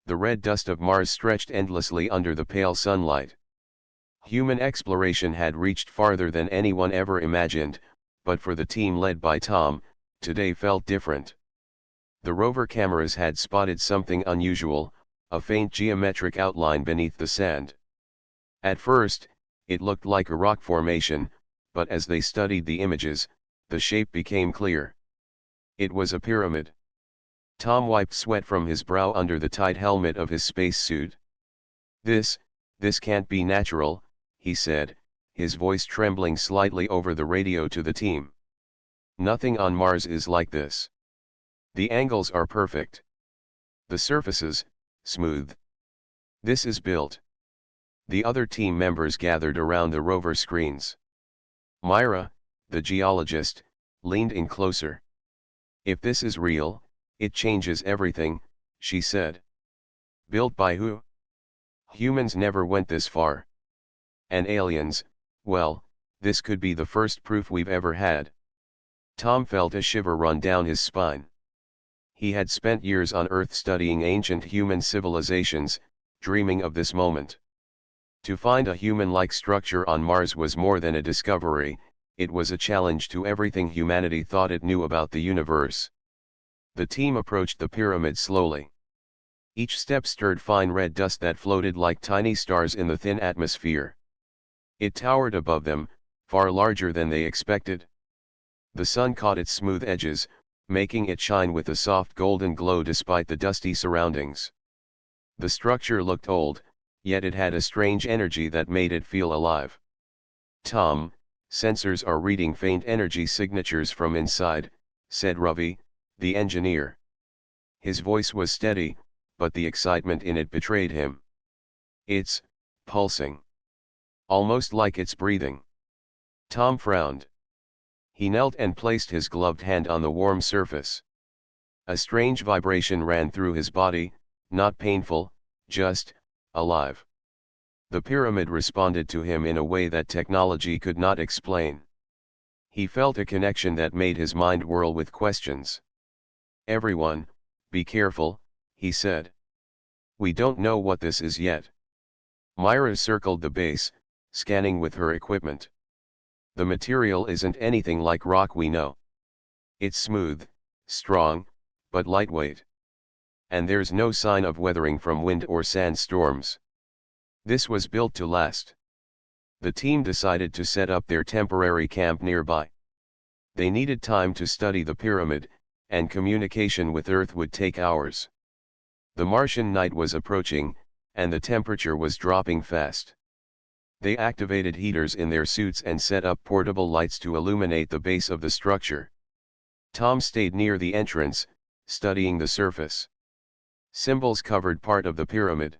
The red dust of Mars stretched endlessly under the pale sunlight. Human exploration had reached farther than anyone ever imagined, but for the team led by Tom, today felt different. The rover cameras had spotted something unusual, a faint geometric outline beneath the sand. At first, it looked like a rock formation, but as they studied the images, the shape became clear. It was a pyramid. Tom wiped sweat from his brow under the tight helmet of his spacesuit. This can't be natural," he said, his voice trembling slightly over the radio to the team. "Nothing on Mars is like this. The angles are perfect. The surfaces, smooth. This is built." The other team members gathered around the rover screens. Myra, the geologist, leaned in closer. "If this is real, it changes everything," she said. "Built by who? Humans never went this far. And aliens, well, this could be the first proof we've ever had." Tom felt a shiver run down his spine. He had spent years on Earth studying ancient human civilizations, dreaming of this moment. To find a human-like structure on Mars was more than a discovery, it was a challenge to everything humanity thought it knew about the universe. The team approached the pyramid slowly. Each step stirred fine red dust that floated like tiny stars in the thin atmosphere. It towered above them, far larger than they expected. The sun caught its smooth edges, making it shine with a soft golden glow despite the dusty surroundings. The structure looked old, yet it had a strange energy that made it feel alive. "Tom, sensors are reading faint energy signatures from inside," said Ravi, the engineer. His voice was steady, but the excitement in it betrayed him. "It's pulsing. Almost like it's breathing." Tom frowned. He knelt and placed his gloved hand on the warm surface. A strange vibration ran through his body, not painful, just alive. The pyramid responded to him in a way that technology could not explain. He felt a connection that made his mind whirl with questions. "Everyone, be careful," he said. "We don't know what this is yet." Myra circled the base, scanning with her equipment. "The material isn't anything like rock we know. It's smooth, strong, but lightweight. And there's no sign of weathering from wind or sandstorms. This was built to last." The team decided to set up their temporary camp nearby. They needed time to study the pyramid, and communication with Earth would take hours. The Martian night was approaching, and the temperature was dropping fast. They activated heaters in their suits and set up portable lights to illuminate the base of the structure. Tom stayed near the entrance, studying the surface. Symbols covered part of the pyramid.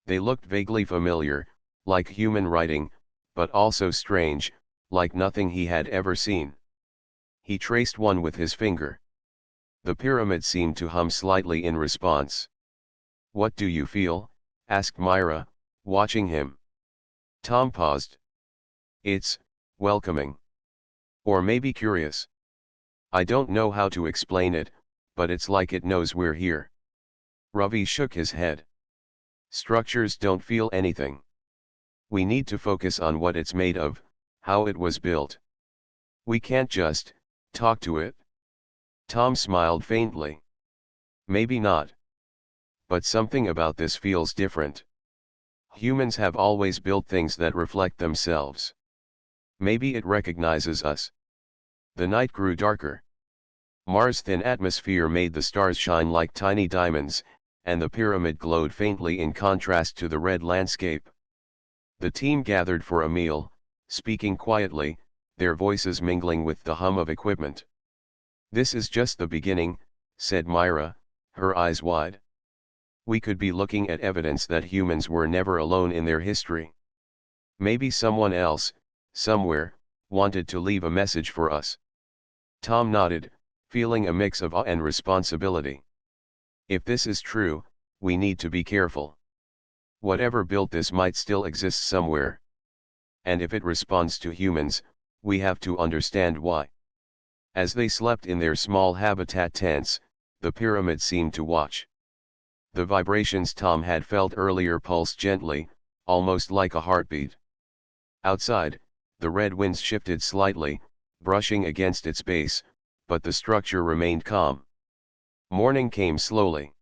They looked vaguely familiar, like human writing, but also strange, like nothing he had ever seen. He traced one with his finger. The pyramid seemed to hum slightly in response. "What do you feel?" asked Myra, watching him. Tom paused. "It's welcoming. Or maybe curious. I don't know how to explain it, but it's like it knows we're here." Ravi shook his head. "Structures don't feel anything. We need to focus on what it's made of, how it was built. We can't just talk to it." Tom smiled faintly. "Maybe not. But something about this feels different. Humans have always built things that reflect themselves. Maybe it recognizes us." The night grew darker. Mars' thin atmosphere made the stars shine like tiny diamonds, and the pyramid glowed faintly in contrast to the red landscape. The team gathered for a meal, speaking quietly, their voices mingling with the hum of equipment. "This is just the beginning," said Myra, her eyes wide. "We could be looking at evidence that humans were never alone in their history. Maybe someone else, somewhere, wanted to leave a message for us." Tom nodded, feeling a mix of awe and responsibility. "If this is true, we need to be careful. Whatever built this might still exist somewhere. And if it responds to humans, we have to understand why." As they slept in their small habitat tents, the pyramid seemed to watch. The vibrations Tom had felt earlier pulsed gently, almost like a heartbeat. Outside, the red winds shifted slightly, brushing against its base, but the structure remained calm. Morning came slowly.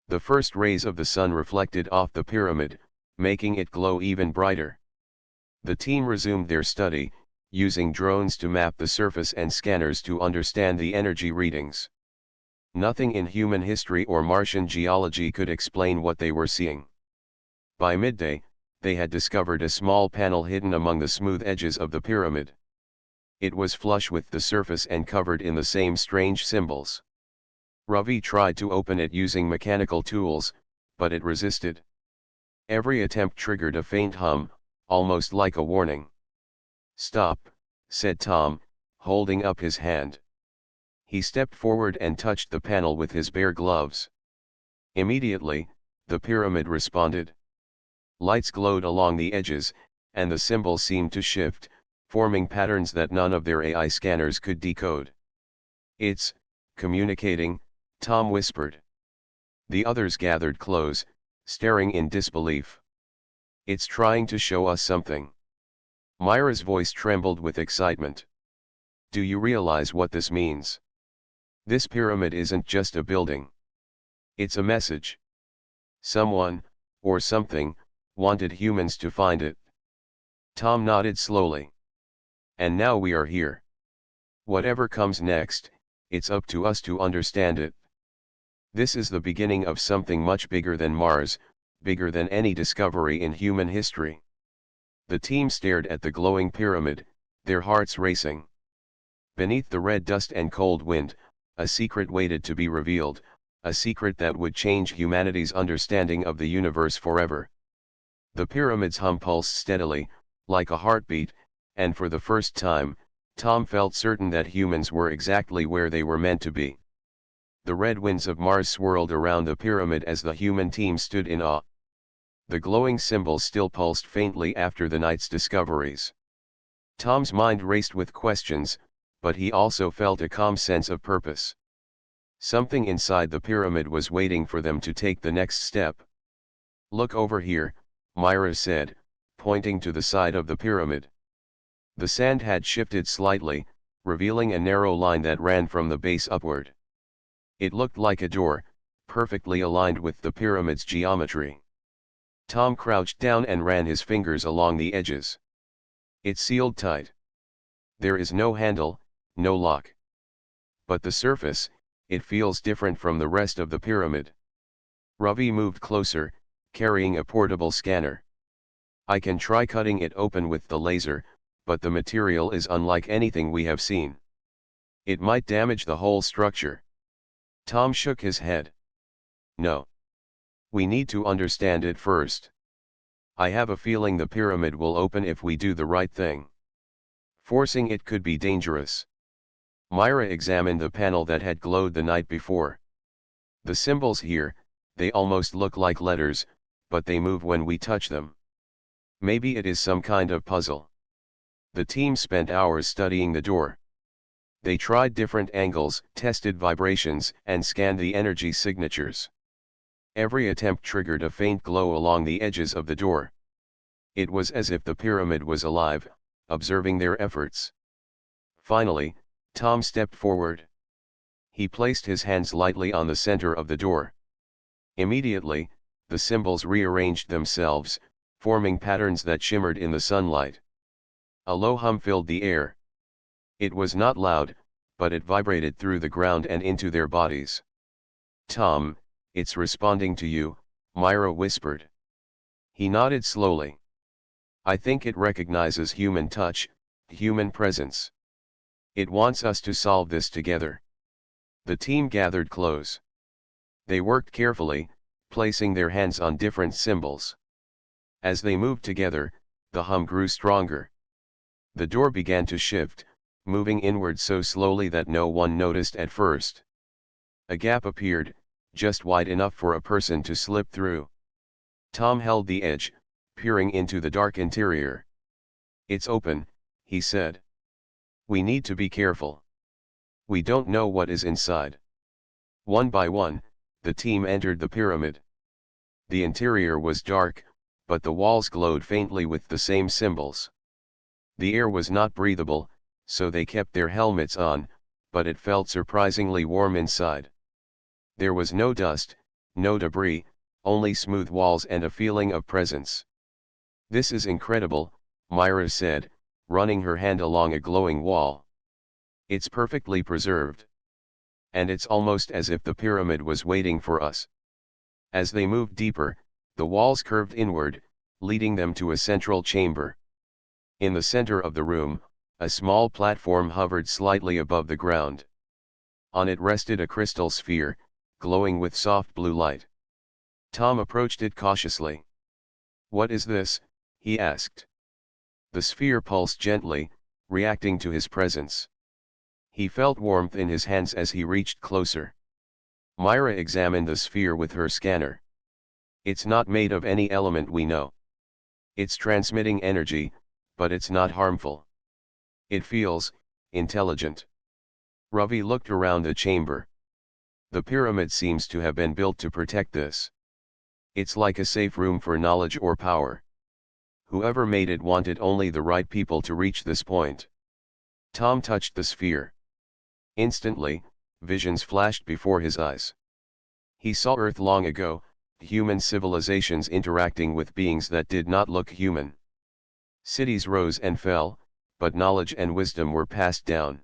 The first rays of the sun reflected off the pyramid, making it glow even brighter. The team resumed their study, using drones to map the surface and scanners to understand the energy readings. Nothing in human history or Martian geology could explain what they were seeing. By midday, they had discovered a small panel hidden among the smooth edges of the pyramid. It was flush with the surface and covered in the same strange symbols. Ravi tried to open it using mechanical tools, but it resisted. Every attempt triggered a faint hum, almost like a warning. "Stop," said Tom, holding up his hand. He stepped forward and touched the panel with his bare gloves. Immediately, the pyramid responded. Lights glowed along the edges, and the symbols seemed to shift, forming patterns that none of their AI scanners could decode. "It's communicating," Tom whispered. The others gathered close, staring in disbelief. "It's trying to show us something." Myra's voice trembled with excitement. "Do you realize what this means? This pyramid isn't just a building. It's a message. Someone, or something, wanted humans to find it." Tom nodded slowly. "And now we are here. Whatever comes next, it's up to us to understand it. This is the beginning of something much bigger than Mars, bigger than any discovery in human history." The team stared at the glowing pyramid, their hearts racing. Beneath the red dust and cold wind, a secret waited to be revealed, a secret that would change humanity's understanding of the universe forever. The pyramid's hum pulsed steadily, like a heartbeat, and for the first time, Tom felt certain that humans were exactly where they were meant to be. The red winds of Mars swirled around the pyramid as the human team stood in awe. The glowing symbols still pulsed faintly after the night's discoveries. Tom's mind raced with questions, but he also felt a calm sense of purpose. Something inside the pyramid was waiting for them to take the next step. "Look over here," Myra said, pointing to the side of the pyramid. The sand had shifted slightly, revealing a narrow line that ran from the base upward. It looked like a door, perfectly aligned with the pyramid's geometry. Tom crouched down and ran his fingers along the edges. It's sealed tight. There is no handle, no lock. But the surface, it feels different from the rest of the pyramid. Ravi moved closer, carrying a portable scanner. "I can try cutting it open with the laser, but the material is unlike anything we have seen. It might damage the whole structure." Tom shook his head. "No. We need to understand it first. I have a feeling the pyramid will open if we do the right thing. Forcing it could be dangerous." Myra examined the panel that had glowed the night before. "The symbols here, they almost look like letters, but they move when we touch them. Maybe it is some kind of puzzle." The team spent hours studying the door. They tried different angles, tested vibrations, and scanned the energy signatures. Every attempt triggered a faint glow along the edges of the door. It was as if the pyramid was alive, observing their efforts. Finally, Tom stepped forward. He placed his hands lightly on the center of the door. Immediately, the symbols rearranged themselves, forming patterns that shimmered in the sunlight. A low hum filled the air. It was not loud, but it vibrated through the ground and into their bodies. "Tom, it's responding to you," Myra whispered. He nodded slowly. "I think it recognizes human touch, human presence. It wants us to solve this together." The team gathered close. They worked carefully, placing their hands on different symbols. As they moved together, the hum grew stronger. The door began to shift, moving inward so slowly that no one noticed at first. A gap appeared, just wide enough for a person to slip through. Tom held the edge, peering into the dark interior. "It's open," he said. "We need to be careful. We don't know what is inside." One by one, The team entered the pyramid. The interior was dark, but the walls glowed faintly with the same symbols. The air was not breathable, so they kept their helmets on, but it felt surprisingly warm inside. There was no dust, no debris, only smooth walls and a feeling of presence. "This is incredible," Myra said, running her hand along a glowing wall. "It's perfectly preserved. And it's almost as if the pyramid was waiting for us." As they moved deeper, the walls curved inward, leading them to a central chamber. In the center of the room, a small platform hovered slightly above the ground. On it rested a crystal sphere, glowing with soft blue light. Tom approached it cautiously. "What is this?" he asked. The sphere pulsed gently, reacting to his presence. He felt warmth in his hands as he reached closer. Myra examined the sphere with her scanner. "It's not made of any element we know. It's transmitting energy, but it's not harmful. It feels intelligent." Ravi looked around the chamber. "The pyramid seems to have been built to protect this. It's like a safe room for knowledge or power. Whoever made it wanted only the right people to reach this point." Tom touched the sphere. Instantly, visions flashed before his eyes. He saw Earth long ago, human civilizations interacting with beings that did not look human. Cities rose and fell, but knowledge and wisdom were passed down.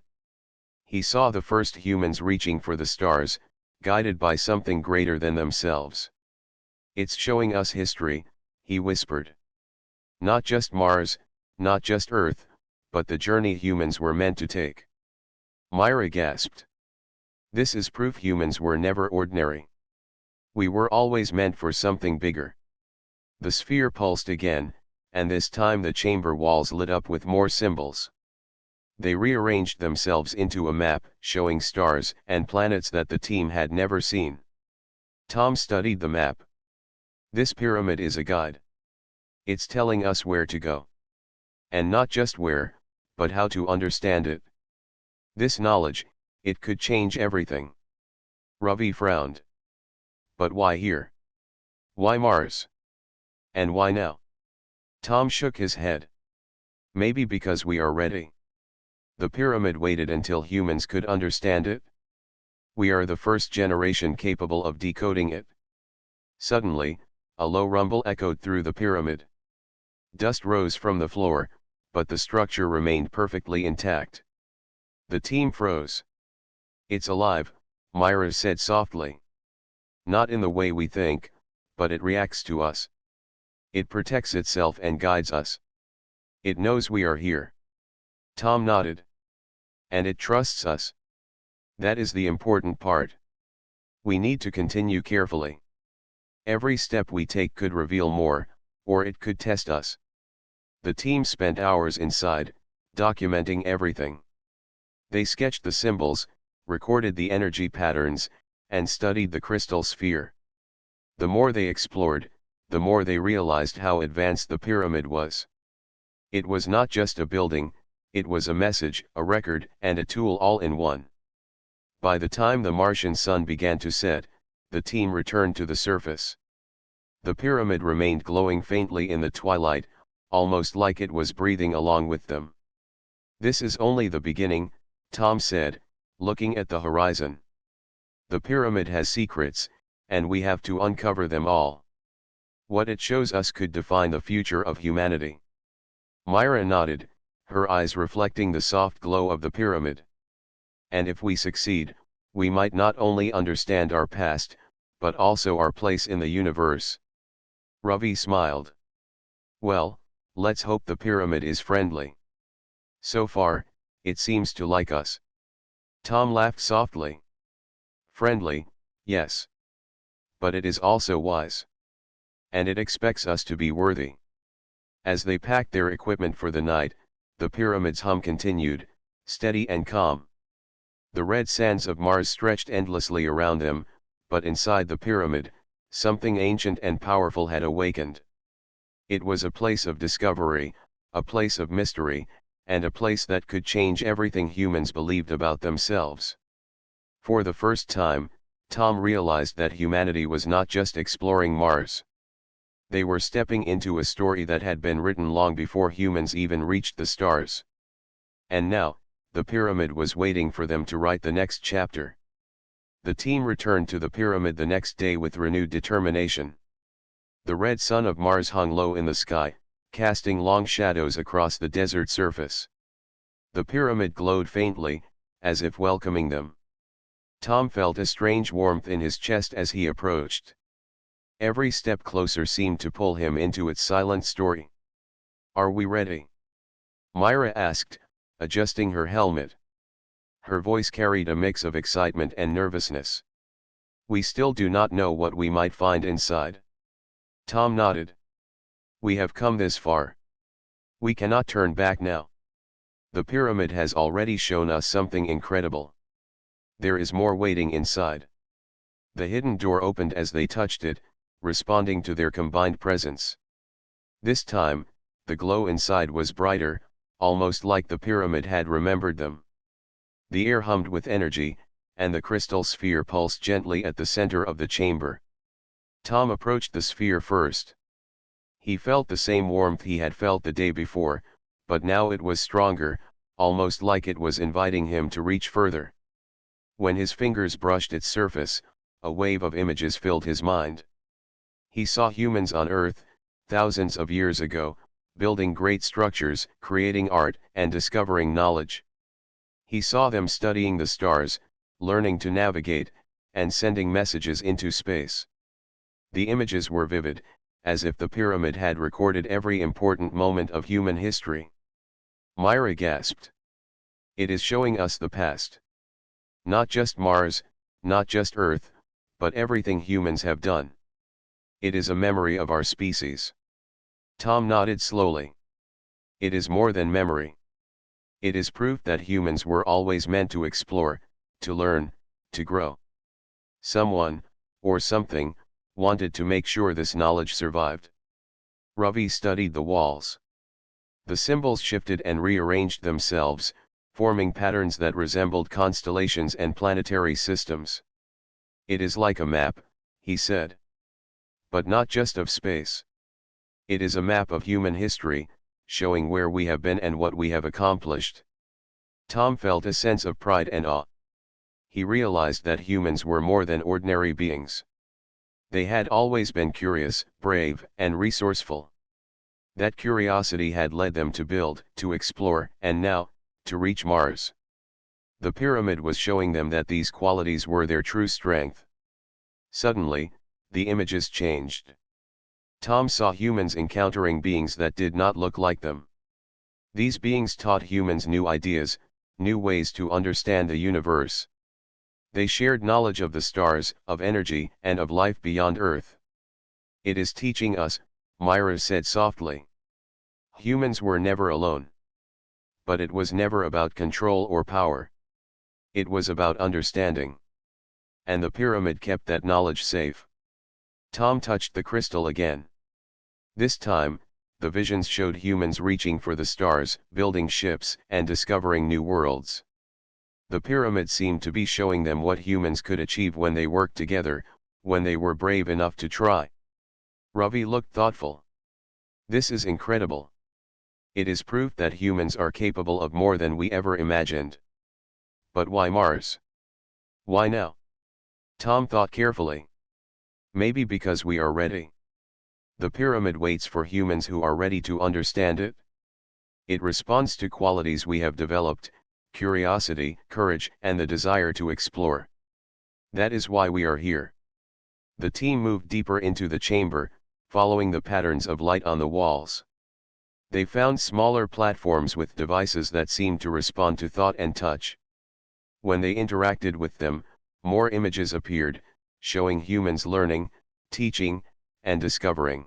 He saw the first humans reaching for the stars, guided by something greater than themselves. "It's showing us history," he whispered. "Not just Mars, not just Earth, but the journey humans were meant to take." Myra gasped. "This is proof humans were never ordinary. We were always meant for something bigger." The sphere pulsed again, and this time the chamber walls lit up with more symbols. They rearranged themselves into a map, showing stars and planets that the team had never seen. Tom studied the map. "This pyramid is a guide. It's telling us where to go. And not just where, but how to understand it. This knowledge, it could change everything." Ravi frowned. "But why here? Why Mars? And why now?" Tom shook his head. "Maybe because we are ready. The pyramid waited until humans could understand it. We are the first generation capable of decoding it." Suddenly, a low rumble echoed through the pyramid. Dust rose from the floor, but the structure remained perfectly intact. The team froze. "It's alive," Myra said softly. "Not in the way we think, but it reacts to us. It protects itself and guides us. It knows we are here." Tom nodded. "And it trusts us. That is the important part. We need to continue carefully. Every step we take could reveal more, or it could test us." The team spent hours inside, documenting everything. They sketched the symbols, recorded the energy patterns, and studied the crystal sphere. The more they explored, the more they realized how advanced the pyramid was. It was not just a building, it was a message, a record, and a tool all in one. By the time the Martian sun began to set, the team returned to the surface. The pyramid remained glowing faintly in the twilight, almost like it was breathing along with them. "This is only the beginning," Tom said, looking at the horizon. "The pyramid has secrets, and we have to uncover them all. What it shows us could define the future of humanity." Myra nodded, her eyes reflecting the soft glow of the pyramid. "And if we succeed, we might not only understand our past, but also our place in the universe." Ravi smiled. "Well, let's hope the pyramid is friendly. So far, it seems to like us." Tom laughed softly. "Friendly, yes. But it is also wise. And it expects us to be worthy." As they packed their equipment for the night, the pyramid's hum continued, steady and calm. The red sands of Mars stretched endlessly around them, but inside the pyramid, something ancient and powerful had awakened. It was a place of discovery, a place of mystery, and a place that could change everything humans believed about themselves. For the first time, Tom realized that humanity was not just exploring Mars. They were stepping into a story that had been written long before humans even reached the stars. And now, the pyramid was waiting for them to write the next chapter. The team returned to the pyramid the next day with renewed determination. The red sun of Mars hung low in the sky, casting long shadows across the desert surface. The pyramid glowed faintly, as if welcoming them. Tom felt a strange warmth in his chest as he approached. Every step closer seemed to pull him into its silent story. "Are we ready?" Myra asked, adjusting her helmet. Her voice carried a mix of excitement and nervousness. "We still do not know what we might find inside." Tom nodded. "We have come this far. We cannot turn back now. The pyramid has already shown us something incredible. There is more waiting inside." The hidden door opened as they touched it, responding to their combined presence. This time, the glow inside was brighter, almost like the pyramid had remembered them. The air hummed with energy, and the crystal sphere pulsed gently at the center of the chamber. Tom approached the sphere first. He felt the same warmth he had felt the day before, but now it was stronger, almost like it was inviting him to reach further. When his fingers brushed its surface, a wave of images filled his mind. He saw humans on Earth, thousands of years ago, building great structures, creating art, and discovering knowledge. He saw them studying the stars, learning to navigate, and sending messages into space. The images were vivid, as if the pyramid had recorded every important moment of human history. Myra gasped. "It is showing us the past. Not just Mars, not just Earth, but everything humans have done. It is a memory of our species." Tom nodded slowly. "It is more than memory. It is proof that humans were always meant to explore, to learn, to grow. Someone, or something, wanted to make sure this knowledge survived." Ravi studied the walls. The symbols shifted and rearranged themselves, forming patterns that resembled constellations and planetary systems. "It is like a map," he said. "But not just of space. It is a map of human history, showing where we have been and what we have accomplished." Tom felt a sense of pride and awe. He realized that humans were more than ordinary beings. They had always been curious, brave, and resourceful. That curiosity had led them to build, to explore, and now, to reach Mars. The pyramid was showing them that these qualities were their true strength. Suddenly, the images changed. Tom saw humans encountering beings that did not look like them. These beings taught humans new ideas, new ways to understand the universe. They shared knowledge of the stars, of energy, and of life beyond Earth. "It is teaching us," Myra said softly. "Humans were never alone. But it was never about control or power. It was about understanding. And the pyramid kept that knowledge safe." Tom touched the crystal again. This time, the visions showed humans reaching for the stars, building ships, and discovering new worlds. The pyramid seemed to be showing them what humans could achieve when they worked together, when they were brave enough to try. Ravi looked thoughtful. "This is incredible. It is proof that humans are capable of more than we ever imagined. But why Mars? Why now?" Tom thought carefully. "Maybe because we are ready. The pyramid waits for humans who are ready to understand it. It responds to qualities we have developed: curiosity, courage, and the desire to explore. That is why we are here." The team moved deeper into the chamber, following the patterns of light on the walls. They found smaller platforms with devices that seemed to respond to thought and touch. When they interacted with them, more images appeared, showing humans learning, teaching, and discovering.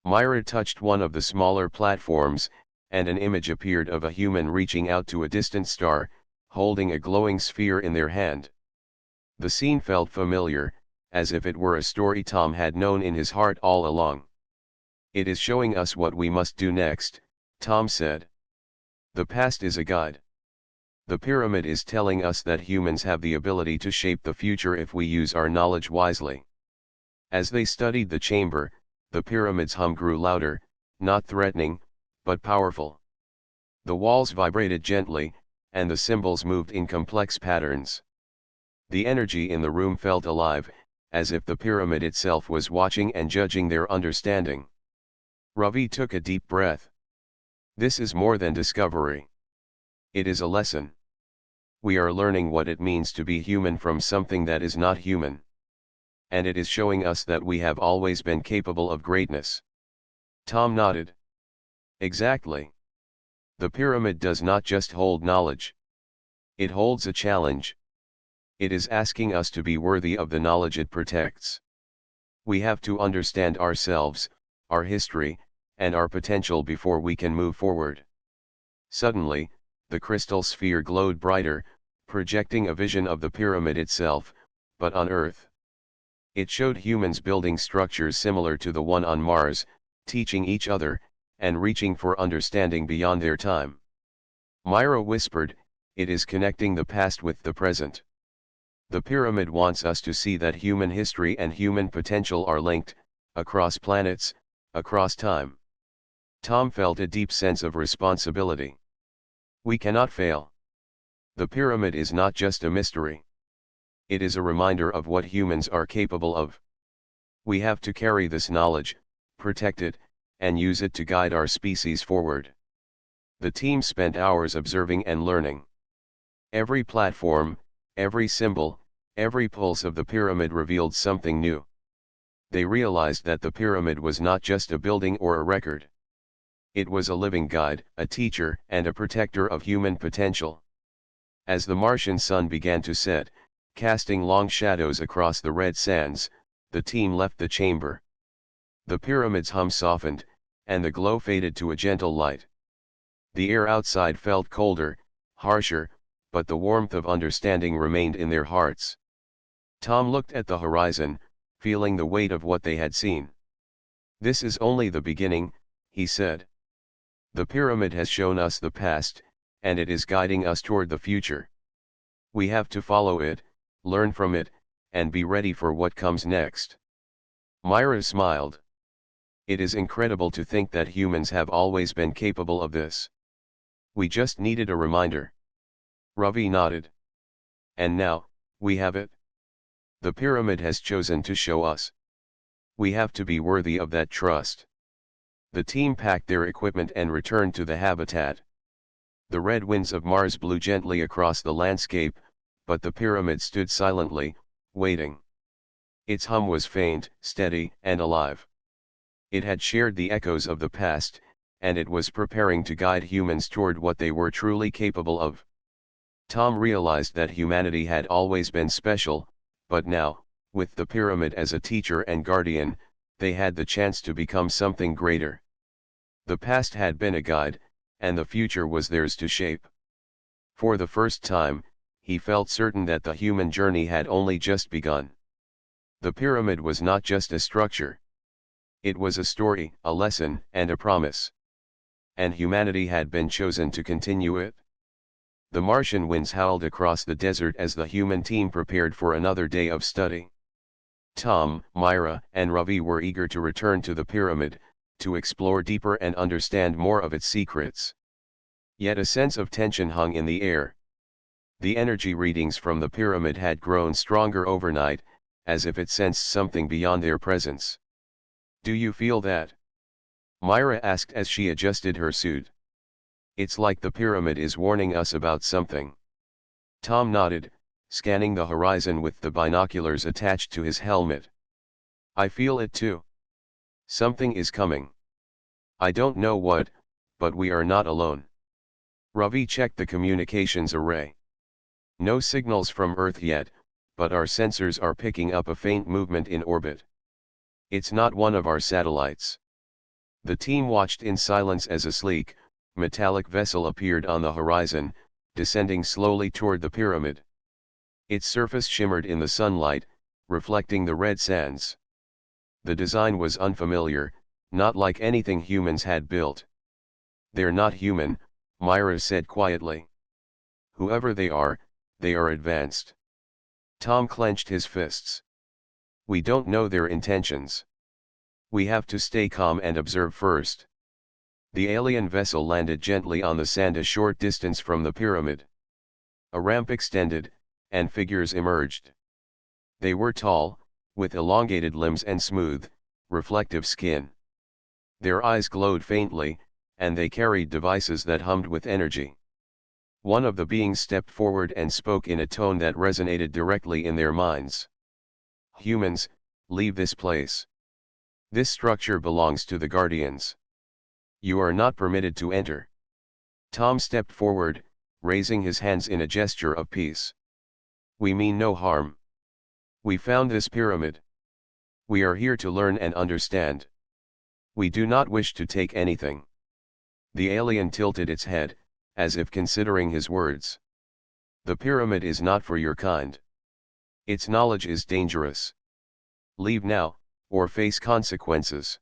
Myra touched one of the smaller platforms, and an image appeared of a human reaching out to a distant star, holding a glowing sphere in their hand. The scene felt familiar, as if it were a story Tom had known in his heart all along. "It is showing us what we must do next," Tom said. "The past is a guide. The pyramid is telling us that humans have the ability to shape the future if we use our knowledge wisely. As they studied the chamber, the pyramid's hum grew louder, not threatening, but powerful. The walls vibrated gently, and the symbols moved in complex patterns. The energy in the room felt alive, as if the pyramid itself was watching and judging their understanding. Ravi took a deep breath. This is more than discovery. It is a lesson. We are learning what it means to be human from something that is not human. And it is showing us that we have always been capable of greatness. Tom nodded. Exactly. The pyramid does not just hold knowledge. It holds a challenge. It is asking us to be worthy of the knowledge it protects. We have to understand ourselves, our history, and our potential before we can move forward. Suddenly, the crystal sphere glowed brighter, projecting a vision of the pyramid itself, but on Earth. It showed humans building structures similar to the one on Mars, teaching each other, and reaching for understanding beyond their time. Myra whispered, "It is connecting the past with the present." The pyramid wants us to see that human history and human potential are linked, across planets, across time. Tom felt a deep sense of responsibility. We cannot fail. The pyramid is not just a mystery. It is a reminder of what humans are capable of. We have to carry this knowledge, protect it, and use it to guide our species forward. The team spent hours observing and learning. Every platform, every symbol, every pulse of the pyramid revealed something new. They realized that the pyramid was not just a building or a record. It was a living guide, a teacher, and a protector of human potential. As the Martian sun began to set, casting long shadows across the red sands, the team left the chamber. The pyramid's hum softened, and the glow faded to a gentle light. The air outside felt colder, harsher, but the warmth of understanding remained in their hearts. Tom looked at the horizon, feeling the weight of what they had seen. "This is only the beginning," he said. "The pyramid has shown us the past, and it is guiding us toward the future. We have to follow it, learn from it, and be ready for what comes next." Myra smiled. "It is incredible to think that humans have always been capable of this. We just needed a reminder." Ravi nodded. "And now, we have it. The pyramid has chosen to show us. We have to be worthy of that trust." The team packed their equipment and returned to the habitat. The red winds of Mars blew gently across the landscape, but the pyramid stood silently, waiting. Its hum was faint, steady, and alive. It had shared the echoes of the past, and it was preparing to guide humans toward what they were truly capable of. Tom realized that humanity had always been special, but now, with the pyramid as a teacher and guardian, they had the chance to become something greater. The past had been a guide, and the future was theirs to shape. For the first time, he felt certain that the human journey had only just begun. The pyramid was not just a structure. It was a story, a lesson, and a promise. And humanity had been chosen to continue it. The Martian winds howled across the desert as the human team prepared for another day of study. Tom, Myra, and Ravi were eager to return to the pyramid, to explore deeper and understand more of its secrets. Yet a sense of tension hung in the air. The energy readings from the pyramid had grown stronger overnight, as if it sensed something beyond their presence. "Do you feel that?" Myra asked as she adjusted her suit. "It's like the pyramid is warning us about something." Tom nodded, scanning the horizon with the binoculars attached to his helmet. "I feel it too. Something is coming. I don't know what, but we are not alone." Ravi checked the communications array. "No signals from Earth yet, but our sensors are picking up a faint movement in orbit. It's not one of our satellites." The team watched in silence as a sleek, metallic vessel appeared on the horizon, descending slowly toward the pyramid. Its surface shimmered in the sunlight, reflecting the red sands. The design was unfamiliar, not like anything humans had built. "They're not human," Myra said quietly. Whoever they are advanced. Tom clenched his fists. We don't know their intentions. We have to stay calm and observe first. The alien vessel landed gently on the sand a short distance from the pyramid. A ramp extended, and figures emerged. They were tall, with elongated limbs and smooth, reflective skin. Their eyes glowed faintly, and they carried devices that hummed with energy. One of the beings stepped forward and spoke in a tone that resonated directly in their minds. Humans, leave this place. This structure belongs to the Guardians. You are not permitted to enter. Tom stepped forward, raising his hands in a gesture of peace. We mean no harm. We found this pyramid. We are here to learn and understand. We do not wish to take anything. The alien tilted its head, as if considering his words. The pyramid is not for your kind. Its knowledge is dangerous. Leave now, or face consequences.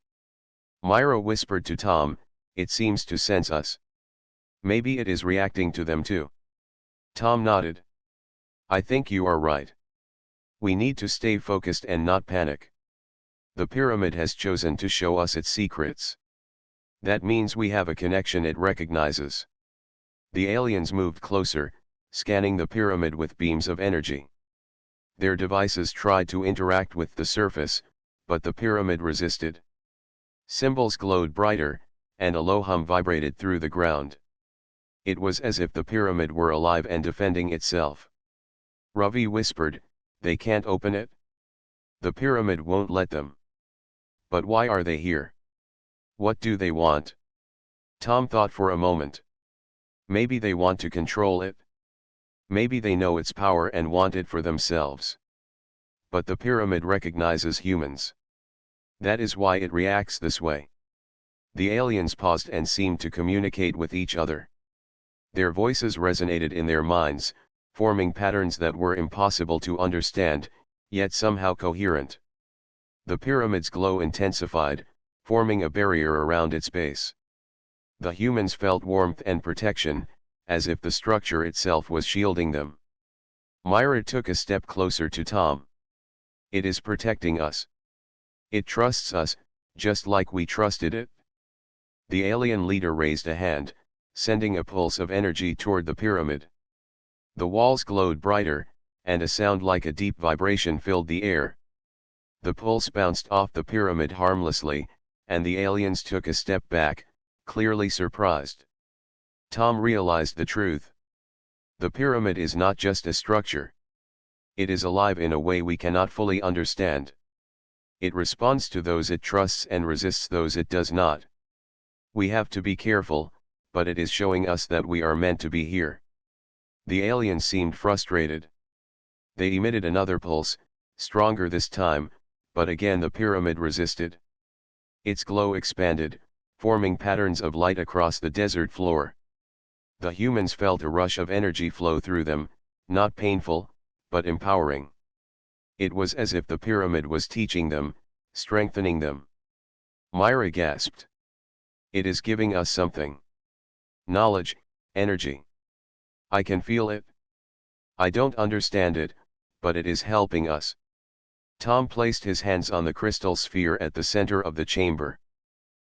Myra whispered to Tom, it seems to sense us. Maybe it is reacting to them too. Tom nodded. I think you are right. We need to stay focused and not panic. The pyramid has chosen to show us its secrets. That means we have a connection it recognizes. The aliens moved closer, scanning the pyramid with beams of energy. Their devices tried to interact with the surface, but the pyramid resisted. Symbols glowed brighter, and a low hum vibrated through the ground. It was as if the pyramid were alive and defending itself. Ravi whispered, they can't open it? The pyramid won't let them. But why are they here? What do they want? Tom thought for a moment. Maybe they want to control it. Maybe they know its power and want it for themselves. But the pyramid recognizes humans. That is why it reacts this way. The aliens paused and seemed to communicate with each other. Their voices resonated in their minds, forming patterns that were impossible to understand, yet somehow coherent. The pyramid's glow intensified, forming a barrier around its base. The humans felt warmth and protection, as if the structure itself was shielding them. Myra took a step closer to Tom. It is protecting us. It trusts us, just like we trusted it. The alien leader raised a hand, sending a pulse of energy toward the pyramid. The walls glowed brighter, and a sound like a deep vibration filled the air. The pulse bounced off the pyramid harmlessly, and the aliens took a step back, clearly surprised. Tom realized the truth. The pyramid is not just a structure. It is alive in a way we cannot fully understand. It responds to those it trusts and resists those it does not. We have to be careful, but it is showing us that we are meant to be here. The aliens seemed frustrated. They emitted another pulse, stronger this time, but again the pyramid resisted. Its glow expanded, forming patterns of light across the desert floor. The humans felt a rush of energy flow through them, not painful, but empowering. It was as if the pyramid was teaching them, strengthening them. Myra gasped. It is giving us something. Knowledge, energy. I can feel it. I don't understand it, but it is helping us. Tom placed his hands on the crystal sphere at the center of the chamber.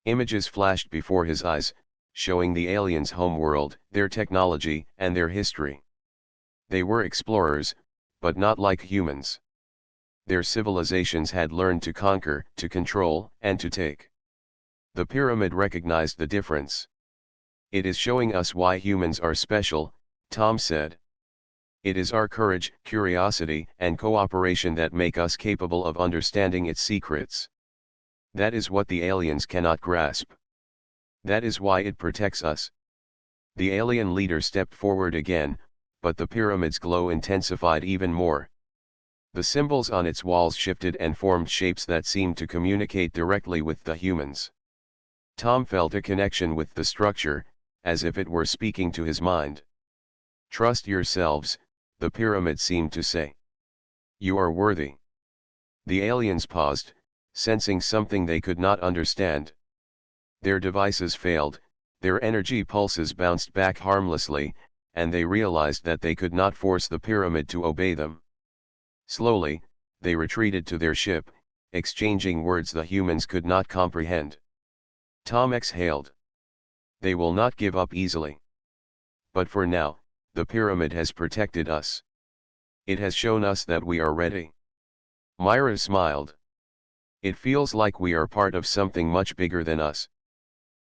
Images flashed before his eyes, showing the aliens' homeworld, their technology, and their history. They were explorers, but not like humans. Their civilizations had learned to conquer, to control, and to take. The pyramid recognized the difference. It is showing us why humans are special, Tom said. It is our courage, curiosity, and cooperation that make us capable of understanding its secrets. That is what the aliens cannot grasp. That is why it protects us. The alien leader stepped forward again, but the pyramid's glow intensified even more. The symbols on its walls shifted and formed shapes that seemed to communicate directly with the humans. Tom felt a connection with the structure, as if it were speaking to his mind. Trust yourselves, the pyramid seemed to say. You are worthy. The aliens paused, sensing something they could not understand. Their devices failed, their energy pulses bounced back harmlessly, and they realized that they could not force the pyramid to obey them. Slowly, they retreated to their ship, exchanging words the humans could not comprehend. Tom exhaled. They will not give up easily. But for now, the pyramid has protected us. It has shown us that we are ready. Myra smiled. It feels like we are part of something much bigger than us.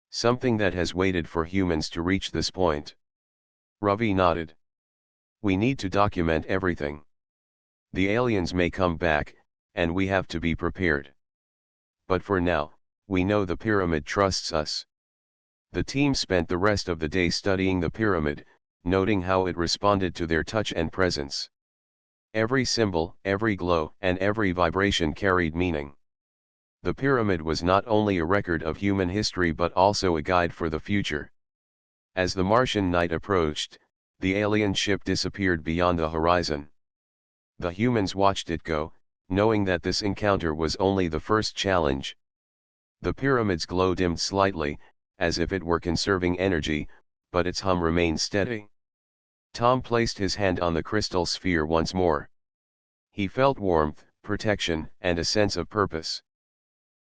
Something that has waited for humans to reach this point. Ravi nodded. We need to document everything. The aliens may come back, and we have to be prepared. But for now, we know the pyramid trusts us. The team spent the rest of the day studying the pyramid, noting how it responded to their touch and presence. Every symbol, every glow, and every vibration carried meaning. The pyramid was not only a record of human history but also a guide for the future. As the Martian night approached, the alien ship disappeared beyond the horizon. The humans watched it go, knowing that this encounter was only the first challenge. The pyramid's glow dimmed slightly, as if it were conserving energy, but its hum remained steady. Tom placed his hand on the crystal sphere once more. He felt warmth, protection, and a sense of purpose.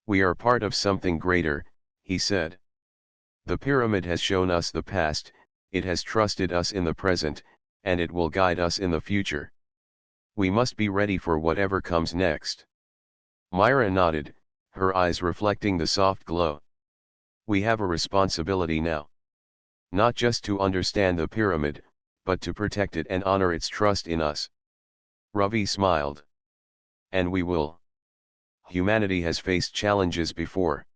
We are part of something greater, he said. The pyramid has shown us the past, it has trusted us in the present, and it will guide us in the future. We must be ready for whatever comes next. Myra nodded, her eyes reflecting the soft glow. We have a responsibility now. Not just to understand the pyramid, but to protect it and honor its trust in us. Ravi smiled. And we will. Humanity has faced challenges before.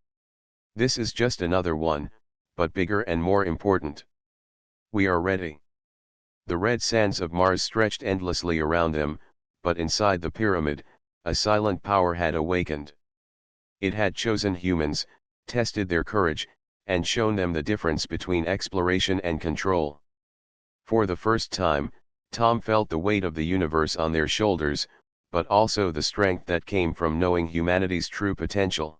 This is just another one, but bigger and more important. We are ready. The red sands of Mars stretched endlessly around them, but inside the pyramid, a silent power had awakened. It had chosen humans, tested their courage, and shown them the difference between exploration and control. For the first time, Tom felt the weight of the universe on their shoulders, but also the strength that came from knowing humanity's true potential.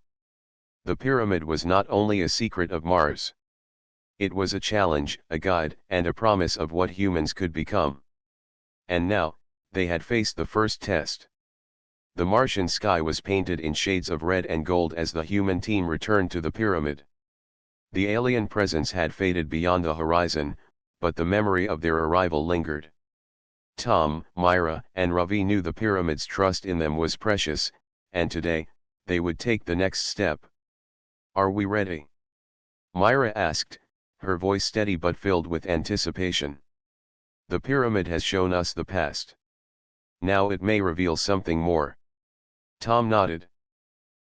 The pyramid was not only a secret of Mars. It was a challenge, a guide, and a promise of what humans could become. And now, they had faced the first test. The Martian sky was painted in shades of red and gold as the human team returned to the pyramid. The alien presence had faded beyond the horizon, but the memory of their arrival lingered. Tom, Myra, and Ravi knew the pyramid's trust in them was precious, and today, they would take the next step. Are we ready? Myra asked, her voice steady but filled with anticipation. The pyramid has shown us the past. Now it may reveal something more. Tom nodded.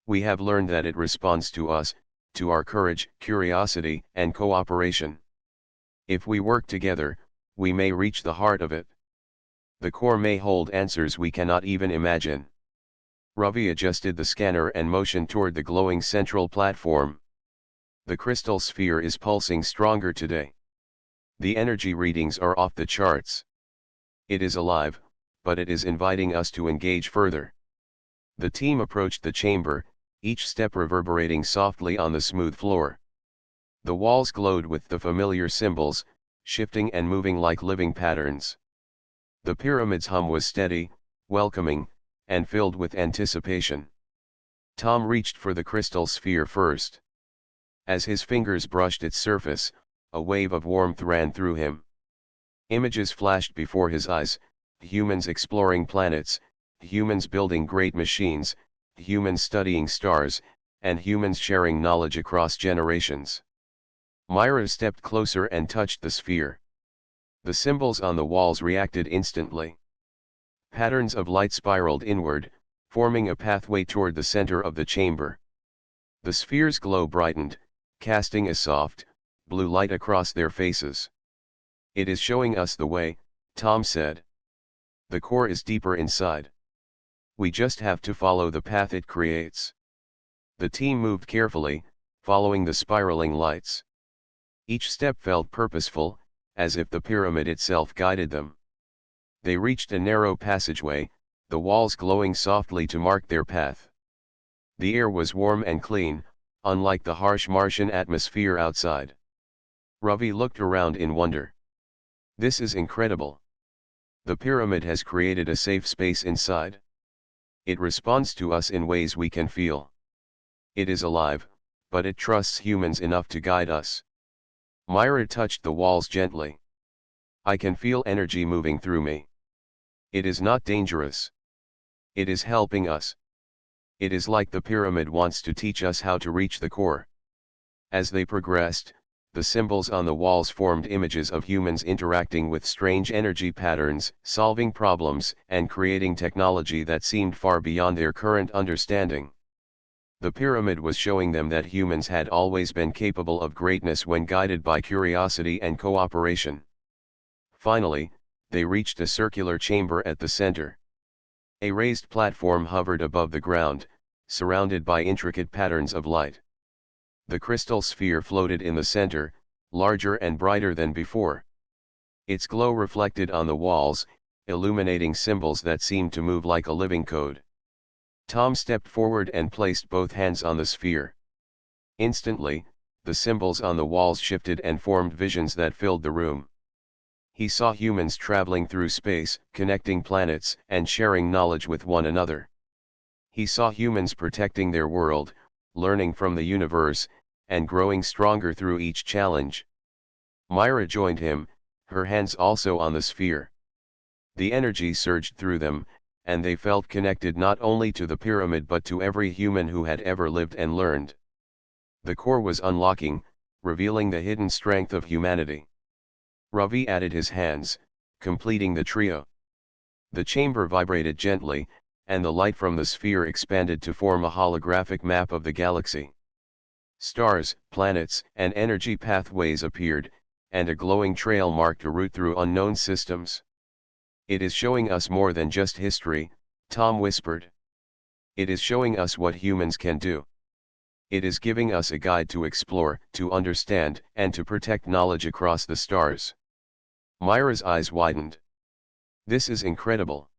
We have learned that it responds to us, to our courage, curiosity, and cooperation. If we work together, we may reach the heart of it. The core may hold answers we cannot even imagine. Ravi adjusted the scanner and motioned toward the glowing central platform. The crystal sphere is pulsing stronger today. The energy readings are off the charts. It is alive, but it is inviting us to engage further. The team approached the chamber, each step reverberating softly on the smooth floor. The walls glowed with the familiar symbols, shifting and moving like living patterns. The pyramid's hum was steady, welcoming, and filled with anticipation. Tom reached for the crystal sphere first. As his fingers brushed its surface, a wave of warmth ran through him. Images flashed before his eyes, humans exploring planets, humans building great machines, humans studying stars, and humans sharing knowledge across generations. Myra stepped closer and touched the sphere. The symbols on the walls reacted instantly. Patterns of light spiraled inward, forming a pathway toward the center of the chamber. The sphere's glow brightened, casting a soft, blue light across their faces. It is showing us the way, Tom said. The core is deeper inside. We just have to follow the path it creates. The team moved carefully, following the spiraling lights. Each step felt purposeful, as if the pyramid itself guided them. They reached a narrow passageway, the walls glowing softly to mark their path. The air was warm and clean, unlike the harsh Martian atmosphere outside. Ravi looked around in wonder. This is incredible. The pyramid has created a safe space inside. It responds to us in ways we can feel. It is alive, but it trusts humans enough to guide us. Myra touched the walls gently. I can feel energy moving through me. It is not dangerous. It is helping us. It is like the pyramid wants to teach us how to reach the core. As they progressed, the symbols on the walls formed images of humans interacting with strange energy patterns, solving problems, and creating technology that seemed far beyond their current understanding. The pyramid was showing them that humans had always been capable of greatness when guided by curiosity and cooperation. Finally, they reached a circular chamber at the center. A raised platform hovered above the ground, surrounded by intricate patterns of light. The crystal sphere floated in the center, larger and brighter than before. Its glow reflected on the walls, illuminating symbols that seemed to move like a living code. Tom stepped forward and placed both hands on the sphere. Instantly, the symbols on the walls shifted and formed visions that filled the room. He saw humans traveling through space, connecting planets, and sharing knowledge with one another. He saw humans protecting their world, learning from the universe, and growing stronger through each challenge. Myra joined him, her hands also on the sphere. The energy surged through them, and they felt connected not only to the pyramid but to every human who had ever lived and learned. The core was unlocking, revealing the hidden strength of humanity. Ravi added his hands, completing the trio. The chamber vibrated gently, and the light from the sphere expanded to form a holographic map of the galaxy. Stars, planets, and energy pathways appeared, and a glowing trail marked a route through unknown systems. It is showing us more than just history, Tom whispered. It is showing us what humans can do. It is giving us a guide to explore, to understand, and to protect knowledge across the stars. Myra's eyes widened. This is incredible.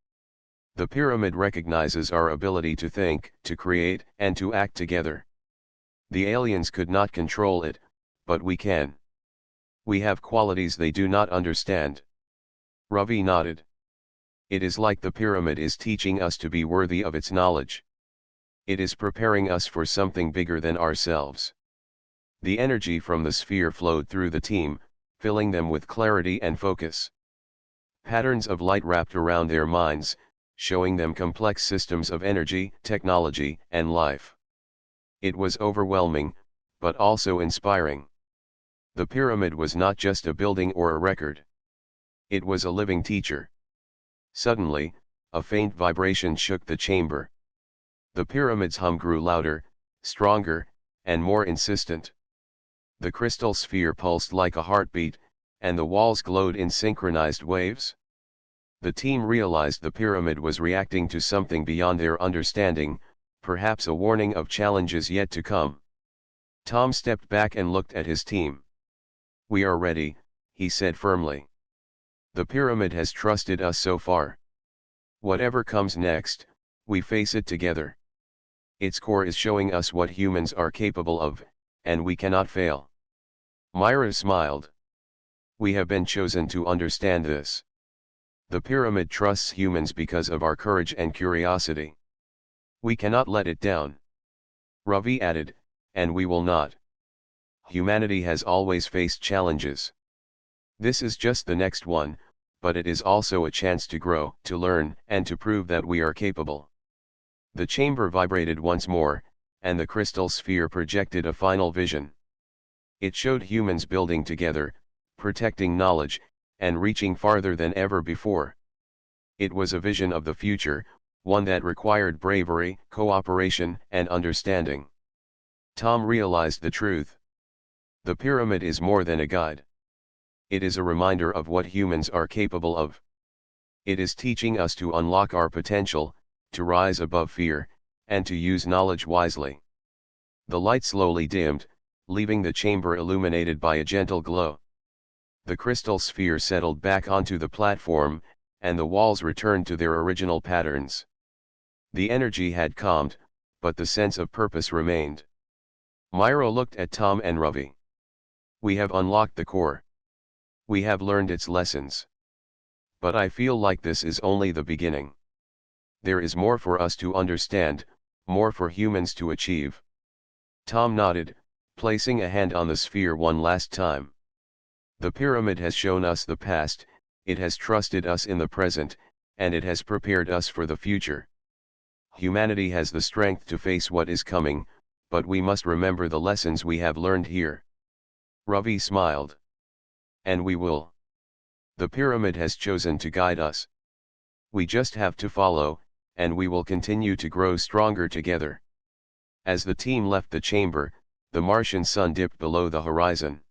The pyramid recognizes our ability to think, to create, and to act together. The aliens could not control it, but we can. We have qualities they do not understand. Ravi nodded. It is like the pyramid is teaching us to be worthy of its knowledge. It is preparing us for something bigger than ourselves. The energy from the sphere flowed through the team, filling them with clarity and focus. Patterns of light wrapped around their minds, showing them complex systems of energy, technology, and life. It was overwhelming, but also inspiring. The pyramid was not just a building or a record. It was a living teacher. Suddenly, a faint vibration shook the chamber. The pyramid's hum grew louder, stronger, and more insistent. The crystal sphere pulsed like a heartbeat, and the walls glowed in synchronized waves. The team realized the pyramid was reacting to something beyond their understanding, perhaps a warning of challenges yet to come. Tom stepped back and looked at his team. We are ready, he said firmly. The pyramid has trusted us so far. Whatever comes next, we face it together. Its core is showing us what humans are capable of, and we cannot fail. Myra smiled. We have been chosen to understand this. The pyramid trusts humans because of our courage and curiosity. We cannot let it down. Ravi added, and we will not. Humanity has always faced challenges. This is just the next one, but it is also a chance to grow, to learn, and to prove that we are capable. The chamber vibrated once more, and the crystal sphere projected a final vision. It showed humans building together, protecting knowledge, and reaching farther than ever before. It was a vision of the future, one that required bravery, cooperation, and understanding. Tom realized the truth. The pyramid is more than a guide. It is a reminder of what humans are capable of. It is teaching us to unlock our potential, to rise above fear, and to use knowledge wisely. The light slowly dimmed, leaving the chamber illuminated by a gentle glow. The crystal sphere settled back onto the platform, and the walls returned to their original patterns. The energy had calmed, but the sense of purpose remained. Myra looked at Tom and Ravi. We have unlocked the core. We have learned its lessons. But I feel like this is only the beginning. There is more for us to understand, more for humans to achieve. Tom nodded, placing a hand on the sphere one last time. The pyramid has shown us the past, it has trusted us in the present, and it has prepared us for the future. Humanity has the strength to face what is coming, but we must remember the lessons we have learned here. Ravi smiled. And we will. The pyramid has chosen to guide us. We just have to follow, and we will continue to grow stronger together. As the team left the chamber, the Martian sun dipped below the horizon.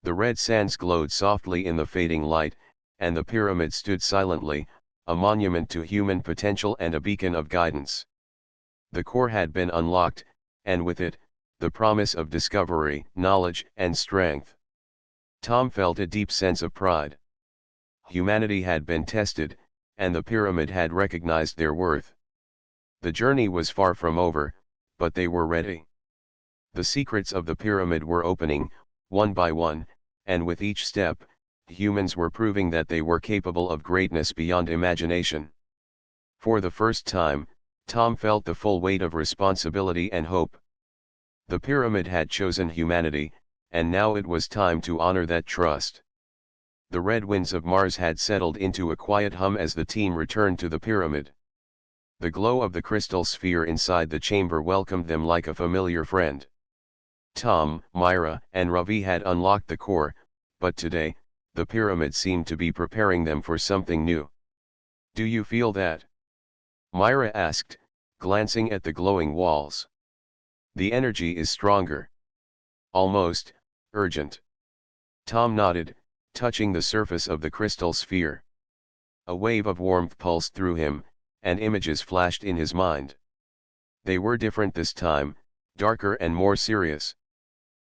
The red sands glowed softly in the fading light, and the pyramid stood silently, a monument to human potential and a beacon of guidance. The core had been unlocked, and with it, the promise of discovery, knowledge, and strength. Tom felt a deep sense of pride. Humanity had been tested, and the pyramid had recognized their worth. The journey was far from over, but they were ready. The secrets of the pyramid were opening, one by one, and with each step, humans were proving that they were capable of greatness beyond imagination. For the first time, Tom felt the full weight of responsibility and hope. The pyramid had chosen humanity, and now it was time to honor that trust. The red winds of Mars had settled into a quiet hum as the team returned to the pyramid. The glow of the crystal sphere inside the chamber welcomed them like a familiar friend. Tom, Myra, and Ravi had unlocked the core, but today, the pyramid seemed to be preparing them for something new. Do you feel that? Myra asked, glancing at the glowing walls. The energy is stronger. Almost, urgent. Tom nodded, touching the surface of the crystal sphere. A wave of warmth pulsed through him, and images flashed in his mind. They were different this time, darker and more serious.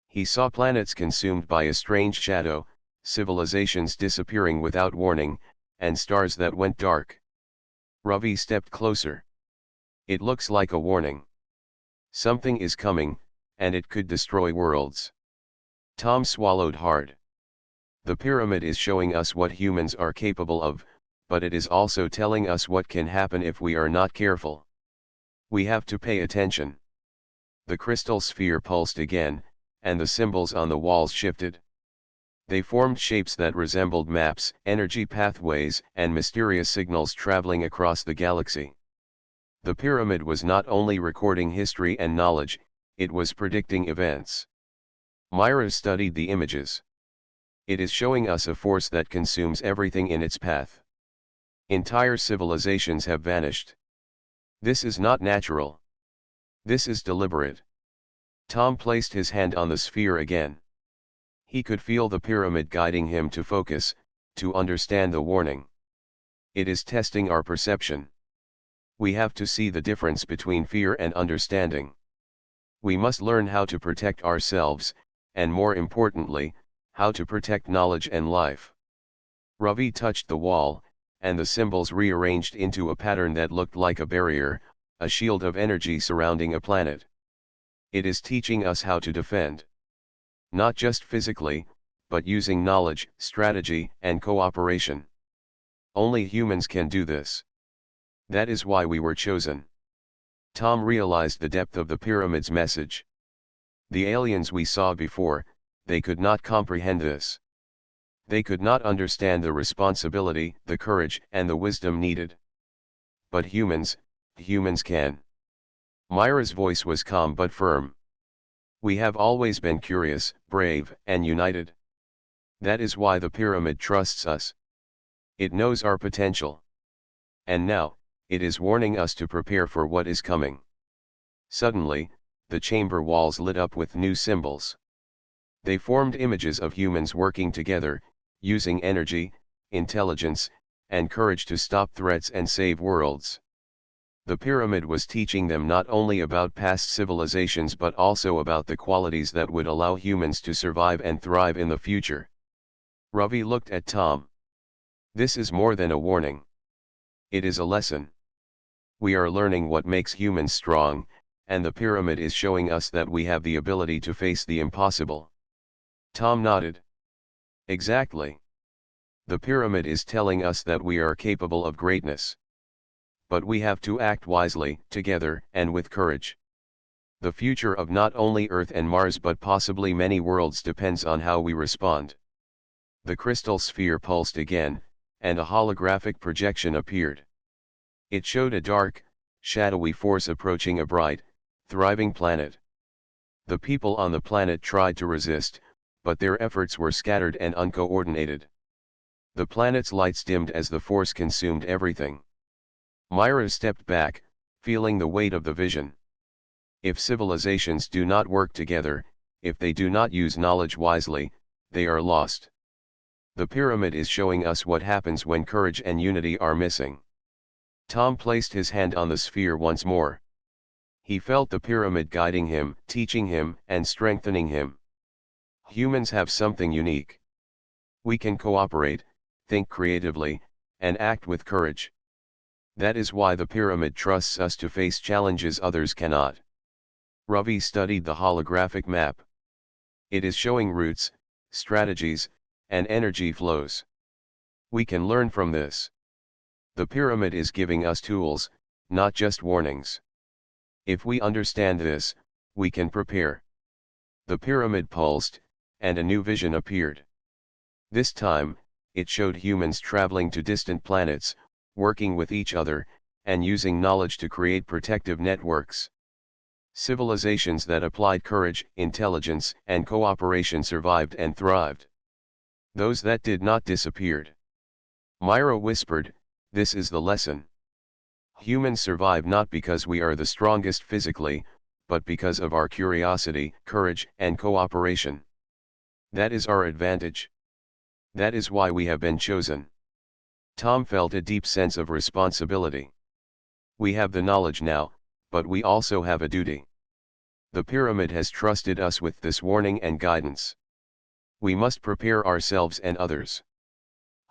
He saw planets consumed by a strange shadow, civilizations disappearing without warning, and stars that went dark. Ravi stepped closer. It looks like a warning. Something is coming, and it could destroy worlds. Tom swallowed hard. The pyramid is showing us what humans are capable of, but it is also telling us what can happen if we are not careful. We have to pay attention. The crystal sphere pulsed again, and the symbols on the walls shifted. They formed shapes that resembled maps, energy pathways, and mysterious signals traveling across the galaxy. The pyramid was not only recording history and knowledge, it was predicting events. Myra studied the images. It is showing us a force that consumes everything in its path. Entire civilizations have vanished. This is not natural. This is deliberate. Tom placed his hand on the sphere again. He could feel the pyramid guiding him to focus, to understand the warning. It is testing our perception. We have to see the difference between fear and understanding. We must learn how to protect ourselves, and more importantly, how to protect knowledge and life. Ravi touched the wall, and the symbols rearranged into a pattern that looked like a barrier, a shield of energy surrounding a planet. It is teaching us how to defend. Not just physically, but using knowledge, strategy, and cooperation. Only humans can do this. That is why we were chosen. Tom realized the depth of the pyramid's message. The aliens we saw before, they could not comprehend this. They could not understand the responsibility, the courage, and the wisdom needed. But humans can. Myra's voice was calm but firm. We have always been curious, brave, and united. That is why the pyramid trusts us. It knows our potential. And now, it is warning us to prepare for what is coming. Suddenly, the chamber walls lit up with new symbols. They formed images of humans working together, using energy, intelligence, and courage to stop threats and save worlds. The pyramid was teaching them not only about past civilizations but also about the qualities that would allow humans to survive and thrive in the future. Ravi looked at Tom. This is more than a warning. It is a lesson. We are learning what makes humans strong, and the pyramid is showing us that we have the ability to face the impossible. Tom nodded. Exactly. The pyramid is telling us that we are capable of greatness. But we have to act wisely, together, and with courage. The future of not only Earth and Mars but possibly many worlds depends on how we respond. The crystal sphere pulsed again, and a holographic projection appeared. It showed a dark, shadowy force approaching a bright, thriving planet. The people on the planet tried to resist, but their efforts were scattered and uncoordinated. The planet's lights dimmed as the force consumed everything. Myra stepped back, feeling the weight of the vision. If civilizations do not work together, if they do not use knowledge wisely, they are lost. The pyramid is showing us what happens when courage and unity are missing. Tom placed his hand on the sphere once more. He felt the pyramid guiding him, teaching him, and strengthening him. Humans have something unique. We can cooperate, think creatively, and act with courage. That is why the pyramid trusts us to face challenges others cannot. Ravi studied the holographic map. It is showing routes, strategies, and energy flows. We can learn from this. The pyramid is giving us tools, not just warnings. If we understand this, we can prepare. The pyramid pulsed, and a new vision appeared. This time, it showed humans traveling to distant planets, working with each other, and using knowledge to create protective networks. Civilizations that applied courage, intelligence, and cooperation survived and thrived. Those that did not disappeared. Myra whispered, "This is the lesson. Humans survive not because we are the strongest physically, but because of our curiosity, courage, and cooperation. That is our advantage. That is why we have been chosen." Tom felt a deep sense of responsibility. We have the knowledge now, but we also have a duty. The pyramid has trusted us with this warning and guidance. We must prepare ourselves and others.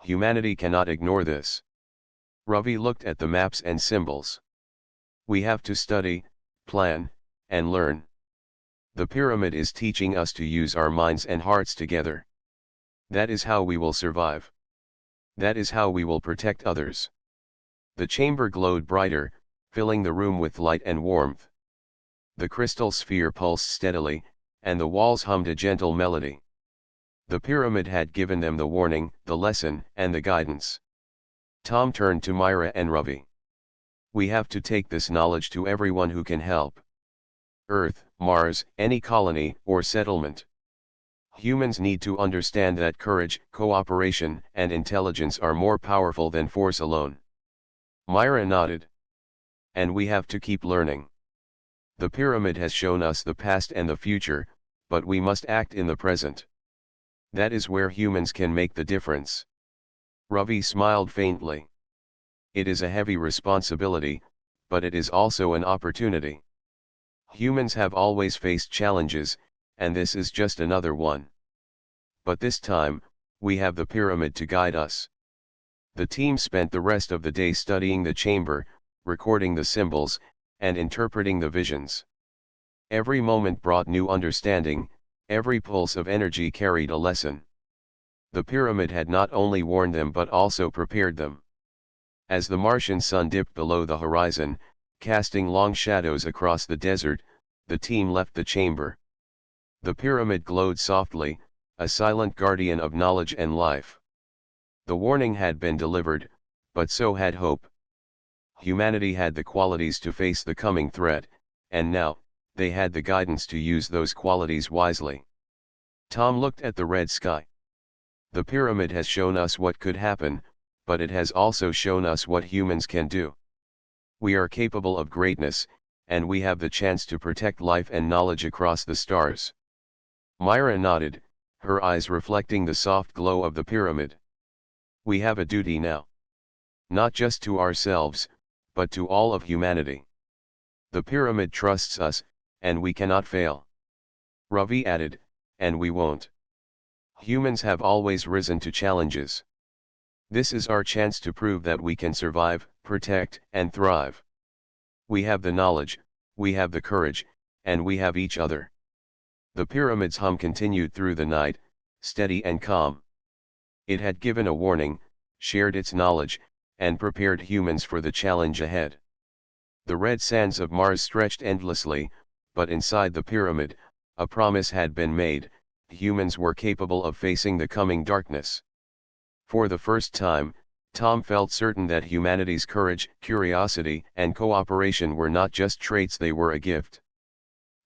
Humanity cannot ignore this. Ravi looked at the maps and symbols. We have to study, plan, and learn. The pyramid is teaching us to use our minds and hearts together. That is how we will survive. That is how we will protect others. The chamber glowed brighter, filling the room with light and warmth. The crystal sphere pulsed steadily, and the walls hummed a gentle melody. The pyramid had given them the warning, the lesson, and the guidance. Tom turned to Myra and Ravi. We have to take this knowledge to everyone who can help. Earth, Mars, any colony or settlement. Humans need to understand that courage, cooperation, and intelligence are more powerful than force alone. Myra nodded. And we have to keep learning. The pyramid has shown us the past and the future, but we must act in the present. That is where humans can make the difference. Ravi smiled faintly. It is a heavy responsibility, but it is also an opportunity. Humans have always faced challenges, and this is just another one. But this time, we have the pyramid to guide us. The team spent the rest of the day studying the chamber, recording the symbols, and interpreting the visions. Every moment brought new understanding, every pulse of energy carried a lesson. The pyramid had not only warned them but also prepared them. As the Martian sun dipped below the horizon, casting long shadows across the desert, the team left the chamber. The pyramid glowed softly, a silent guardian of knowledge and life. The warning had been delivered, but so had hope. Humanity had the qualities to face the coming threat, and now, they had the guidance to use those qualities wisely. Tom looked at the red sky. The pyramid has shown us what could happen, but it has also shown us what humans can do. We are capable of greatness, and we have the chance to protect life and knowledge across the stars. Myra nodded, her eyes reflecting the soft glow of the pyramid. We have a duty now. Not just to ourselves, but to all of humanity. The pyramid trusts us, and we cannot fail. Ravi added, and we won't. Humans have always risen to challenges. This is our chance to prove that we can survive, protect, and thrive. We have the knowledge, we have the courage, and we have each other. The pyramid's hum continued through the night, steady and calm. It had given a warning, shared its knowledge, and prepared humans for the challenge ahead. The red sands of Mars stretched endlessly, but inside the pyramid, a promise had been made: humans were capable of facing the coming darkness. For the first time, Tom felt certain that humanity's courage, curiosity, and cooperation were not just traits, they were a gift.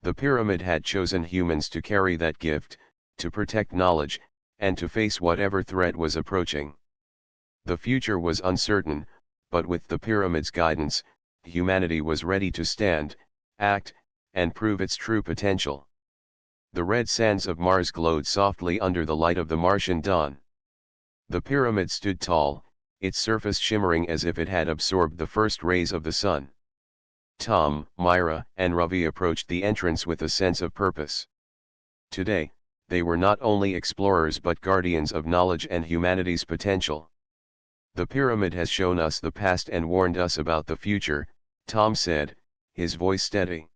The pyramid had chosen humans to carry that gift, to protect knowledge, and to face whatever threat was approaching. The future was uncertain, but with the pyramid's guidance, humanity was ready to stand, act, and prove its true potential. The red sands of Mars glowed softly under the light of the Martian dawn. The pyramid stood tall, its surface shimmering as if it had absorbed the first rays of the sun. Tom, Myra, and Ravi approached the entrance with a sense of purpose. Today, they were not only explorers but guardians of knowledge and humanity's potential. The pyramid has shown us the past and warned us about the future, Tom said, his voice steady.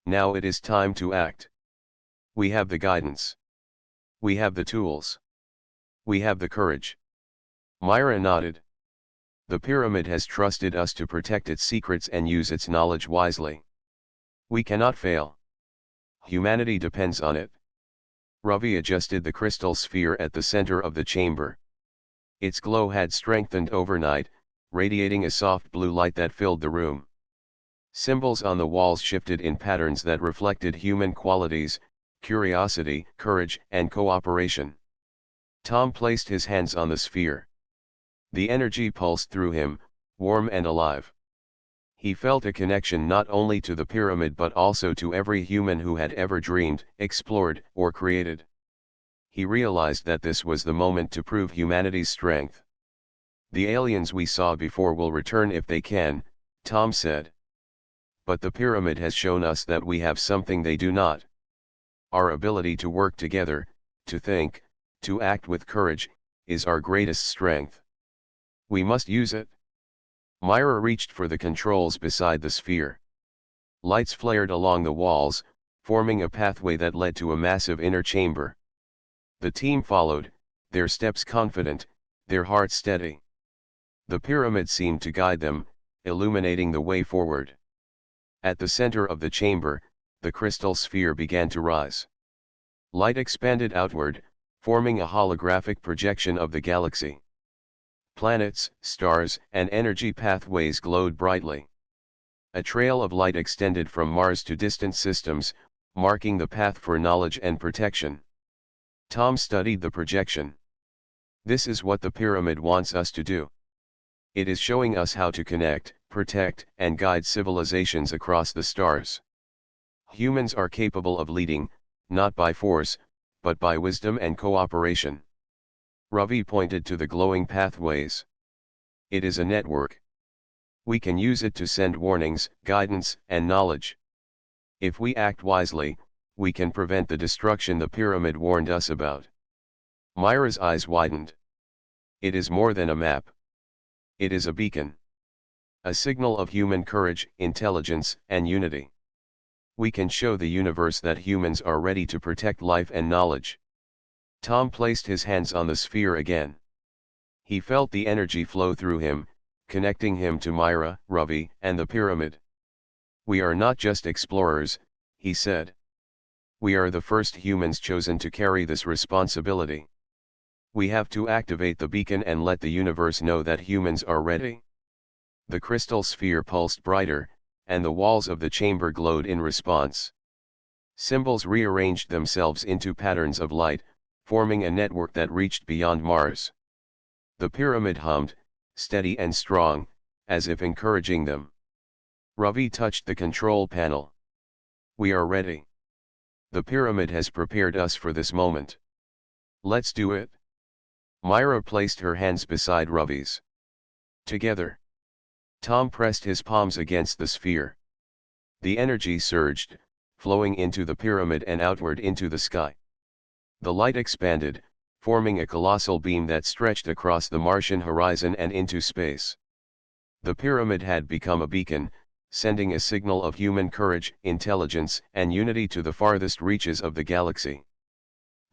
Now it is time to act. We have the guidance. We have the tools. We have the courage. Myra nodded. The pyramid has trusted us to protect its secrets and use its knowledge wisely. We cannot fail. Humanity depends on it. Ravi adjusted the crystal sphere at the center of the chamber. Its glow had strengthened overnight, radiating a soft blue light that filled the room. Symbols on the walls shifted in patterns that reflected human qualities: curiosity, courage, and cooperation. Tom placed his hands on the sphere. The energy pulsed through him, warm and alive. He felt a connection not only to the pyramid but also to every human who had ever dreamed, explored, or created. He realized that this was the moment to prove humanity's strength. The aliens we saw before will return if they can, Tom said. But the pyramid has shown us that we have something they do not. Our ability to work together, to think, to act with courage, is our greatest strength. We must use it. Myra reached for the controls beside the sphere. Lights flared along the walls, forming a pathway that led to a massive inner chamber. The team followed, their steps confident, their hearts steady. The pyramid seemed to guide them, illuminating the way forward. At the center of the chamber, the crystal sphere began to rise. Light expanded outward, forming a holographic projection of the galaxy. Planets, stars, and energy pathways glowed brightly. A trail of light extended from Mars to distant systems, marking the path for knowledge and protection. Tom studied the projection. This is what the pyramid wants us to do. It is showing us how to connect, protect, and guide civilizations across the stars. Humans are capable of leading, not by force, but by wisdom and cooperation. Ravi pointed to the glowing pathways. It is a network. We can use it to send warnings, guidance, and knowledge. If we act wisely, we can prevent the destruction the pyramid warned us about. Myra's eyes widened. It is more than a map. It is a beacon. A signal of human courage, intelligence, and unity. We can show the universe that humans are ready to protect life and knowledge. Tom placed his hands on the sphere again. He felt the energy flow through him, connecting him to Myra, Ravi, and the pyramid. We are not just explorers, he said. We are the first humans chosen to carry this responsibility. We have to activate the beacon and let the universe know that humans are ready. The crystal sphere pulsed brighter, and the walls of the chamber glowed in response. Symbols rearranged themselves into patterns of light, forming a network that reached beyond Mars. The pyramid hummed, steady and strong, as if encouraging them. Ravi touched the control panel. We are ready. The pyramid has prepared us for this moment. Let's do it. Myra placed her hands beside Ravi's. Together. Tom pressed his palms against the sphere. The energy surged, flowing into the pyramid and outward into the sky. The light expanded, forming a colossal beam that stretched across the Martian horizon and into space. The pyramid had become a beacon, sending a signal of human courage, intelligence, and unity to the farthest reaches of the galaxy.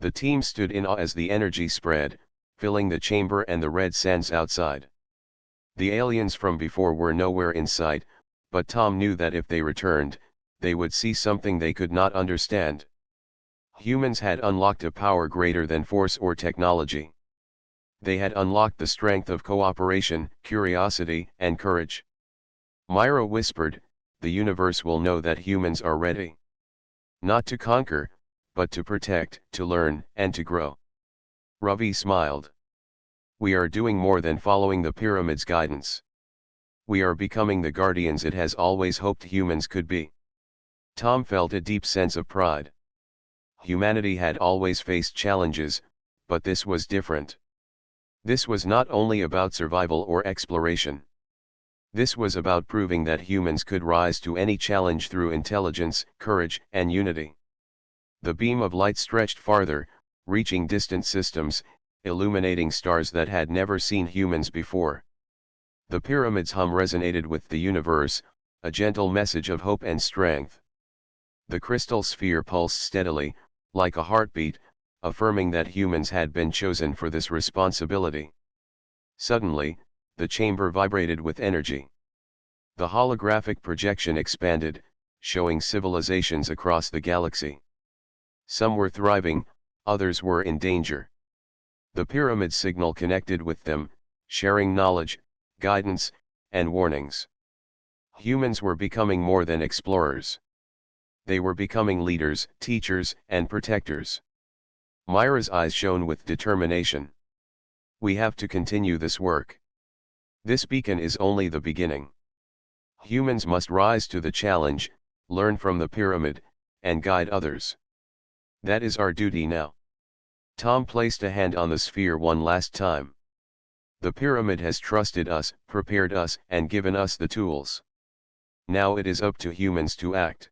The team stood in awe as the energy spread, filling the chamber and the red sands outside. The aliens from before were nowhere in sight, but Tom knew that if they returned, they would see something they could not understand. Humans had unlocked a power greater than force or technology. They had unlocked the strength of cooperation, curiosity, and courage. Myra whispered, "The universe will know that humans are ready. Not to conquer, but to protect, to learn, and to grow." Ravi smiled. "We are doing more than following the pyramid's guidance. We are becoming the guardians it has always hoped humans could be." Tom felt a deep sense of pride. Humanity had always faced challenges, but this was different. This was not only about survival or exploration. This was about proving that humans could rise to any challenge through intelligence, courage, and unity. The beam of light stretched farther, reaching distant systems, illuminating stars that had never seen humans before. The pyramid's hum resonated with the universe, a gentle message of hope and strength. The crystal sphere pulsed steadily, like a heartbeat, affirming that humans had been chosen for this responsibility. Suddenly, the chamber vibrated with energy. The holographic projection expanded, showing civilizations across the galaxy. Some were thriving, others were in danger. The pyramid signal connected with them, sharing knowledge, guidance, and warnings. Humans were becoming more than explorers. They were becoming leaders, teachers, and protectors. Myra's eyes shone with determination. "We have to continue this work. This beacon is only the beginning. Humans must rise to the challenge, learn from the pyramid, and guide others. That is our duty now." Tom placed a hand on the sphere one last time. "The pyramid has trusted us, prepared us, and given us the tools. Now it is up to humans to act.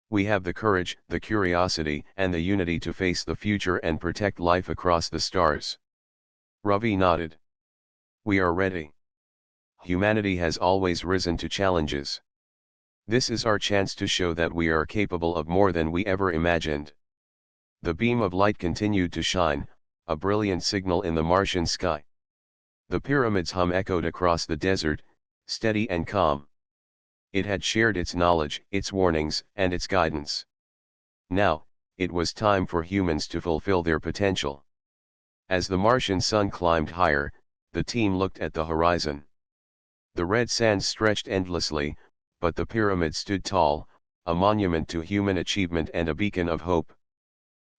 We have the courage, the curiosity, and the unity to face the future and protect life across the stars." Ravi nodded. "We are ready. Humanity has always risen to challenges. This is our chance to show that we are capable of more than we ever imagined." The beam of light continued to shine, a brilliant signal in the Martian sky. The pyramid's hum echoed across the desert, steady and calm. It had shared its knowledge, its warnings, and its guidance. Now, it was time for humans to fulfill their potential. As the Martian sun climbed higher, the team looked at the horizon. The red sands stretched endlessly, but the pyramid stood tall, a monument to human achievement and a beacon of hope.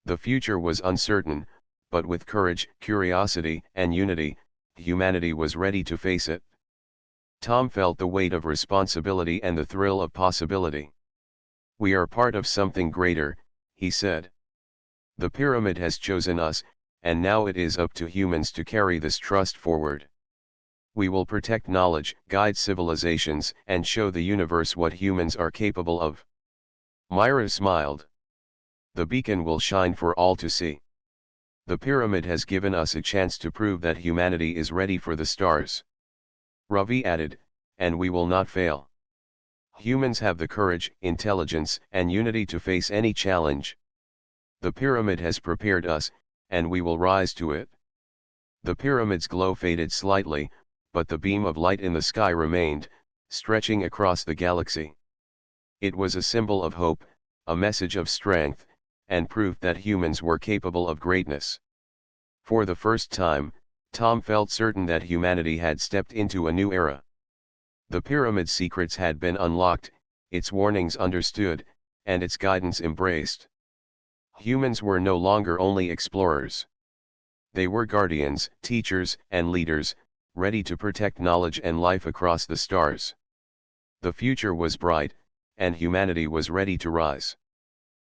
The future was uncertain, but with courage, curiosity, and unity, humanity was ready to face it. Tom felt the weight of responsibility and the thrill of possibility. "We are part of something greater," he said. "The pyramid has chosen us, and now it is up to humans to carry this trust forward. We will protect knowledge, guide civilizations, and show the universe what humans are capable of." Myra smiled. "The beacon will shine for all to see. The pyramid has given us a chance to prove that humanity is ready for the stars." Ravi added, "And we will not fail. Humans have the courage, intelligence, and unity to face any challenge. The pyramid has prepared us, and we will rise to it." The pyramid's glow faded slightly, but the beam of light in the sky remained, stretching across the galaxy. It was a symbol of hope, a message of strength, and proof that humans were capable of greatness. For the first time, Tom felt certain that humanity had stepped into a new era. The pyramid's secrets had been unlocked, its warnings understood, and its guidance embraced. Humans were no longer only explorers. They were guardians, teachers, and leaders, ready to protect knowledge and life across the stars. The future was bright, and humanity was ready to rise.